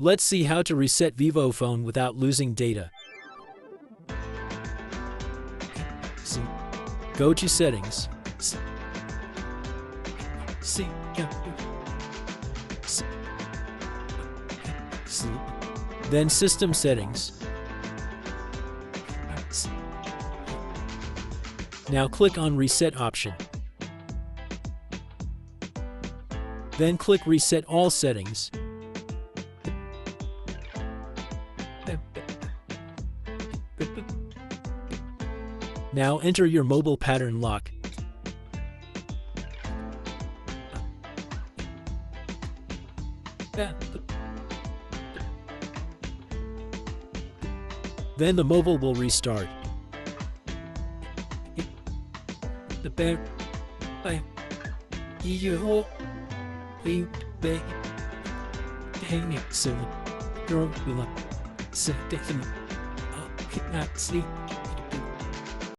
Let's see how to reset Vivo phone without losing data. See, go to settings. See, then system settings. Now click on reset option. Then click reset all settings. Now enter your mobile pattern lock. Then the mobile will restart. The bear I you we be hanging so you're not see